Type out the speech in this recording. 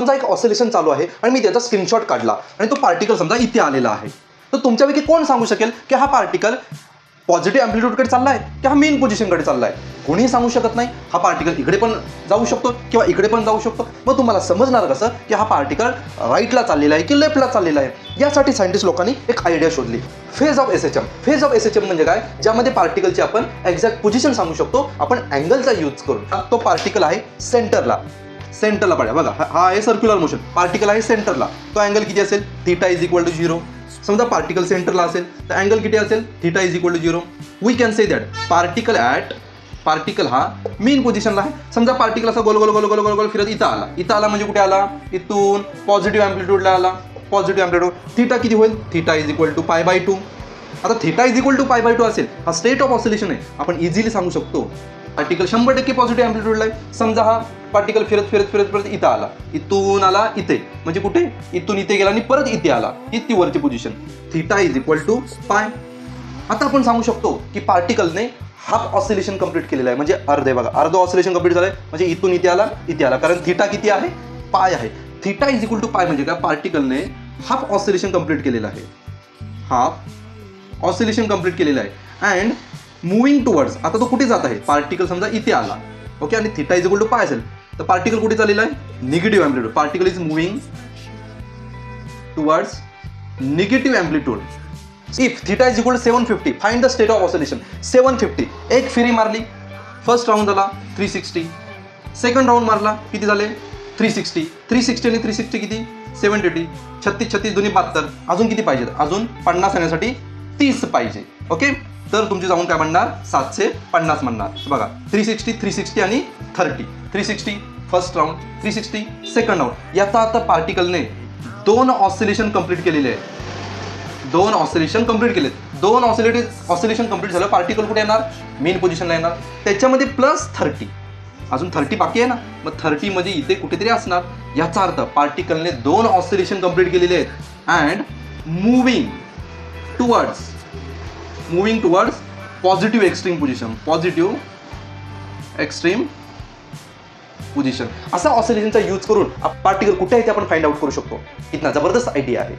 समजा एक ऑसिलेशन चालू आहे आणि मी त्याचा स्क्रीनशॉट काढला आणि तो पार्टिकल समजा इथे आलेला आहे, तर तुमच्यापैकी कोण सांगू शकेल की हा पार्टिकल पॉझिटिव्ह अँप्लिट्यूडकडे चालला आहे की हा मेन पोझिशनकडे चालला आहे? कोणीही सांगू शकत नाही. हा पार्टिकल इकडे पण जाऊ शकतो किंवा इकडे पण जाऊ शकतो. मग तुम्हाला समजणार कसं की हा पार्टिकल राईटला चाललेला आहे की लेफ्टला चाललेला आहे? यासाठी सायंटिस्ट लोकांनी एक आयडिया शोधली, phase of SHM. Phase of SHM म्हणजे काय? ज्यामध्ये पार्टिकलची आपण एक्झॅक्ट पोझिशन सांगू शकतो आपण अँगलचा यूज करून. तो पार्टिकल आहे सेंटरला पडा बघा, हा आहे सर्क्युलर मोशन, पार्टिकल आहे सेंटरला. तो अँगल किती असेल? Theta is equal to 0. समजा पार्टिकल सेंटरला असेल तर अँगल किती असेल? Theta is equal to 0. We can say that particle हा मेन पोझिशनला आहे. समजा पार्टिकल असा गोल गोल गोल गोल गोल गोल फिरत इथं आला म्हणजे कुठे आला? इथून पॉझिटिव्ह अँप्लिट्यूडला आला. पॉझिटिव्ह अँप्लिट्यूड थीटा किती होईल? Theta is equal to π/2. आता थीटा इज इक्वल टू π/2 असेल, हा स्टेट ऑफ ऑसिलेशन आहे. आपण इझिली सांगू शकतो पार्टिकल 100% पॉझिटिव्ह अँप्लिट्यूडला आहे. समजा हा पार्टिकल फिरत फिरत फिरत फिरत इथं आला, इथून आला इथे, म्हणजे कुठे? इथून इथे गेला आणि परत इथे आला, इथे वरची position. Theta is equal to π. आता आपण सांगू शकतो की पार्टिकलने हाफ ऑसिलेशन कंप्लीट केलेला आहे, म्हणजे अर्ध ऑसिलेशन कंप्लीट झालंय, म्हणजे इथून इथे आला, कारण थीटा किती आहे? π आहे. थीटा इज इक्वल टू π म्हणजे काय? पार्टिकलने हाफ ऑसिलेशन कंप्लीट केलेलं आहे, हाफ ऑसिलेशन कंप्लीट केलेलं आहे अँड मूव्हिंग टुवर्ड्स. आता तो कुठे जात आहे? पार्टिकल समजा इथे आला, ओके, आणि थीटा इज इक्वल टू π असेल तर पार्टिकल कुठे चाललेला आहे? Negative amplitude. Particle is moving towards negative amplitude. If theta is equal to 750, find the state of oscillation. 750, एक फेरी मारली, फर्स्ट राऊंड झाला 360, सेकंड राऊंड मारला किती झाले? 360. 360 आणि 360 किती? 780. 36 दोन्ही 72. अजून किती पाहिजेत? अजून 50 येण्यासाठी 30 पाहिजे, ओके. तर तुमची जाऊन काय म्हणणार? 750 म्हणणार. बघा 360 आणि 30. 360 फर्स्ट राऊंड, 360 सेकंड राऊंड. याचा आता पार्टिकलने 2 ऑसिलेशन कंप्लीट केलेले आहे. 2 ऑसिलेशन कंप्लीट केलेत. 2 ऑसिलेशन कंप्लीट झालं, पार्टिकल कुठे येणार? मेन पोझिशनला येणार. त्याच्यामध्ये प्लस 30, अजून 30 बाकी आहे ना, मग 30 म्हणजे इथे कुठेतरी असणार. याचा अर्थ पार्टिकलने 2 ऑसिलेशन कंप्लीट केलेले आहेत and moving towards positive extreme position. असा ऑसिलेशनचा यूज करून पार्टिकल कुठे आहे ते आपण फाइंड आउट करू शकतो. इतना जबरदस्त आयडिया आहे.